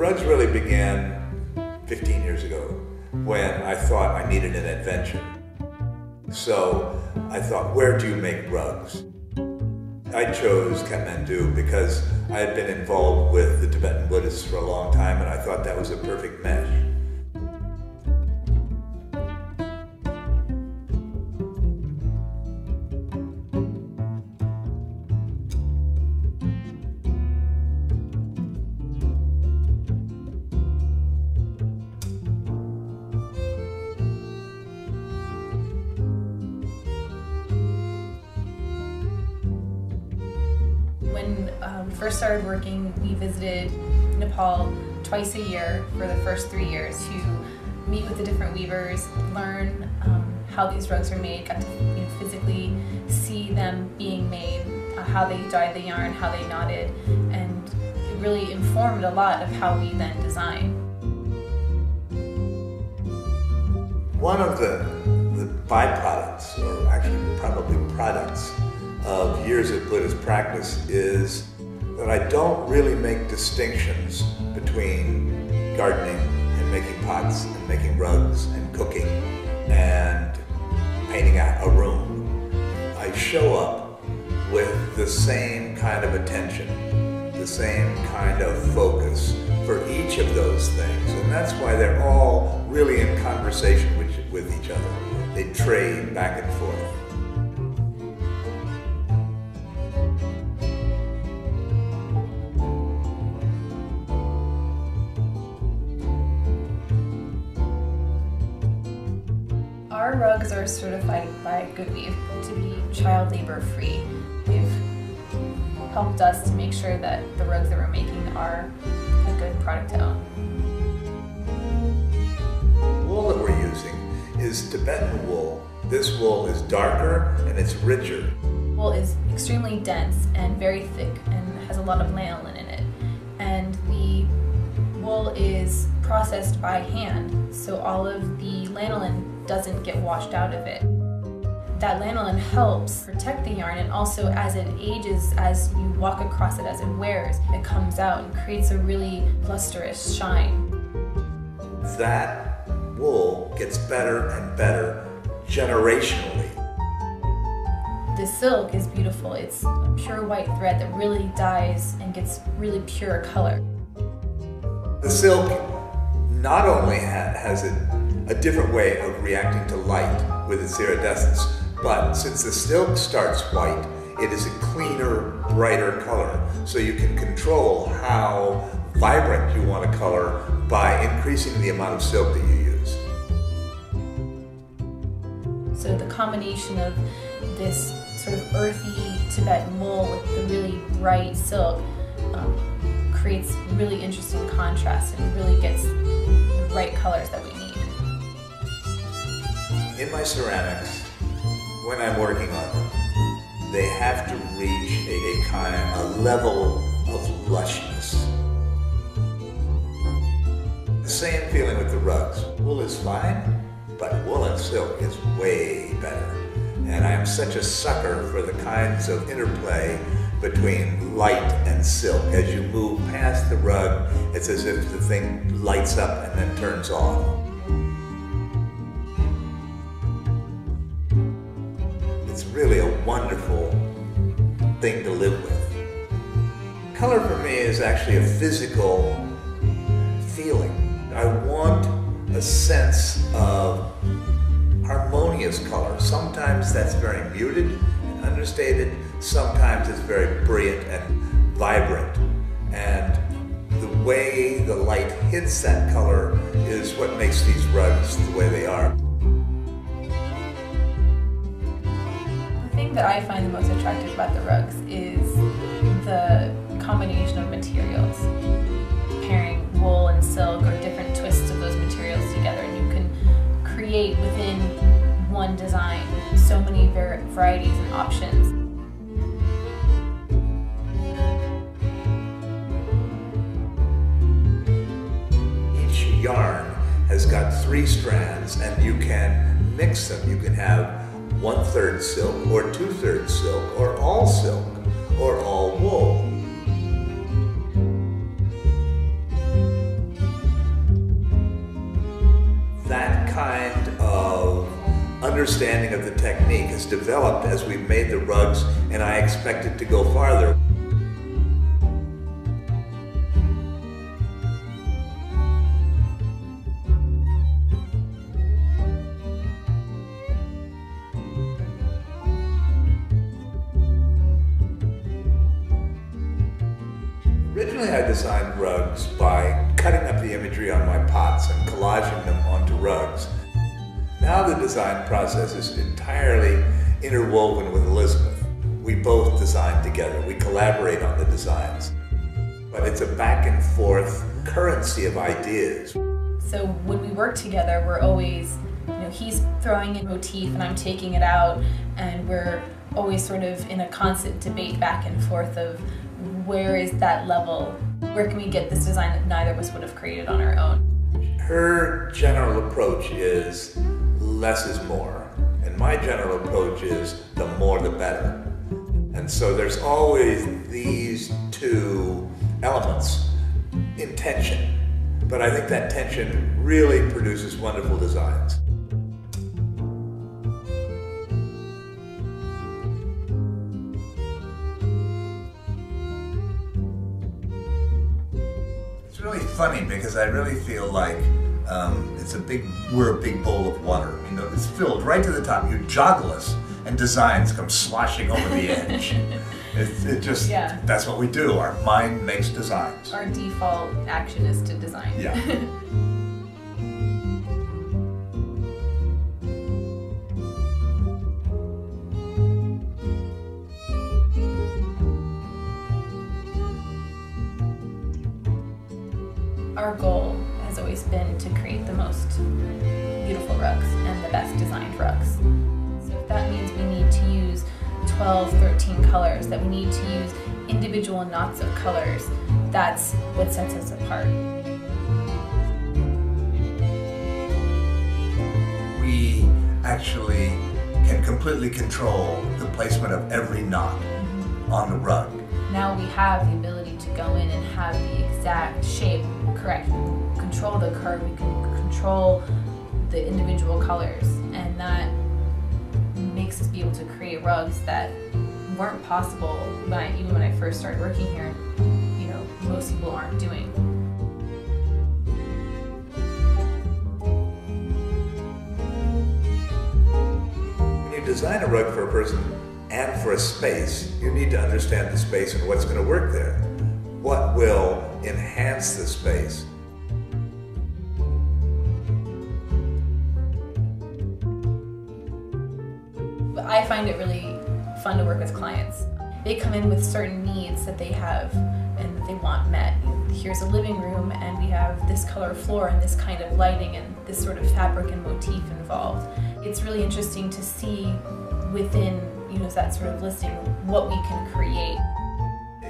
rugs really began 15 years ago when I thought I needed an adventure. So I thought, where do you make rugs? I chose Kathmandu because I had been involved with the Tibetan Buddhists for a long time, and I thought that was a perfect mesh. When we first started working, we visited Nepal twice a year for the first 3 years to meet with the different weavers, learn how these rugs are made, got to physically see them being made, how they dyed the yarn, how they knotted, and it really informed a lot of how we then design. One of the byproducts, or actually probably products, of years of Buddhist practice is that I don't really make distinctions between gardening and making pots and making rugs and cooking and painting a room. I show up with the same kind of attention, the same kind of focus for each of those things, and that's why they're all really in conversation with each other. They trade back and forth. Our rugs are certified by Goodweave to be child labor free. They've helped us to make sure that the rugs that we're making are a good product to own. The wool that we're using is Tibetan wool. This wool is darker and it's richer. Wool is extremely dense and very thick and has a lot of lanolin in it. And the wool is processed by hand, so all of the lanolin doesn't get washed out of it. That lanolin helps protect the yarn, and also as it ages, as you walk across it, as it wears, it comes out and creates a really lustrous shine. That wool gets better and better generationally. The silk is beautiful. It's a pure white thread that really dyes and gets really pure color. The silk not only has a different way of reacting to light with its iridescence, but since the silk starts white, it is a cleaner, brighter color. So you can control how vibrant you want a color by increasing the amount of silk that you use. So the combination of this sort of earthy Tibetan wool with the really bright silk creates really interesting contrast and really gets the bright colors that we need. In my ceramics, when I'm working on them, they have to reach a level of lushness. The same feeling with the rugs. Wool is fine, but wool and silk is way better. And I am such a sucker for the kinds of interplay between light and silk. As you move past the rug, it's as if the thing lights up and then turns off. It's really a wonderful thing to live with. Color for me is actually a physical feeling. I want a sense of harmonious color. Sometimes that's very muted and understated. Sometimes it's very brilliant and vibrant. And the way the light hits that color is what makes these rugs the way they are. The thing that I find the most attractive about the rugs is the combination of materials. Pairing wool and silk or different twists of those materials together, and you can create within one design so many varieties and options. Each yarn has got 3 strands, and you can mix them. You can have 1/3 silk, or 2/3 silk, or all silk, or all wool. understanding of the technique has developed as we've made the rugs, and I expect it to go farther. Originally, I designed rugs by cutting up the imagery on my pots and collaging them onto rugs. Now the design process is entirely interwoven with Elizabeth. We both design together. We collaborate on the designs. But it's a back and forth currency of ideas. So when we work together, we're always, he's throwing in motif and I'm taking it out, and we're always sort of in a constant debate back and forth of where is that level? Where can we get this design that neither of us would have created on our own? Her general approach is less is more, and my general approach is the more the better. And so there's always these two elements in tension, but I think that tension really produces wonderful designs. It's really funny because I really feel like we're a big bowl of water. It's filled right to the top. You joggle us, and designs come sloshing over the edge. That's what we do. Our mind makes designs. Our default action is to design. Yeah. Our goal has always been to create the most beautiful rugs and the best designed rugs. So if that means we need to use 12, 13 colors, that we need to use individual knots of colors, that's what sets us apart. We actually can completely control the placement of every knot on the rug. Now we have the ability to go in and have the exact shape correct. We can control the curve, we can control the individual colors, and that makes us be able to create rugs that weren't possible even when I first started working here. Most people aren't doing. When you design a rug for a person and for a space, you need to understand the space and what's going to work there. What will enhance the space? I find it really fun to work with clients. They come in with certain needs that they have and that they want met. Here's a living room and we have this color floor and this kind of lighting and this sort of fabric and motif involved. It's really interesting to see within that sort of listing what we can create.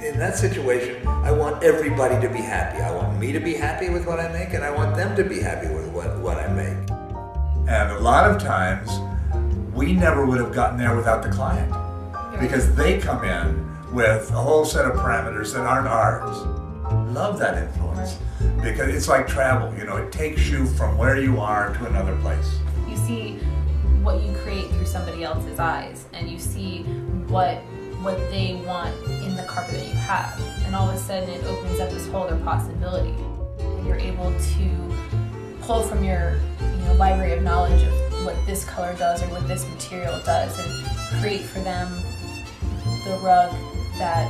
In that situation, I want everybody to be happy. I want me to be happy with what I make, and I want them to be happy with what I make. And a lot of times, we never would have gotten there without the client, because they come in with a whole set of parameters that aren't ours. Love that influence, because it's like travel. It takes you from where you are to another place. You see what you create through somebody else's eyes, and you see what they want in the carpet that you have, and all of a sudden it opens up this whole other possibility. And you're able to pull from your library of knowledge of what this color does or what this material does, and create for them the rug that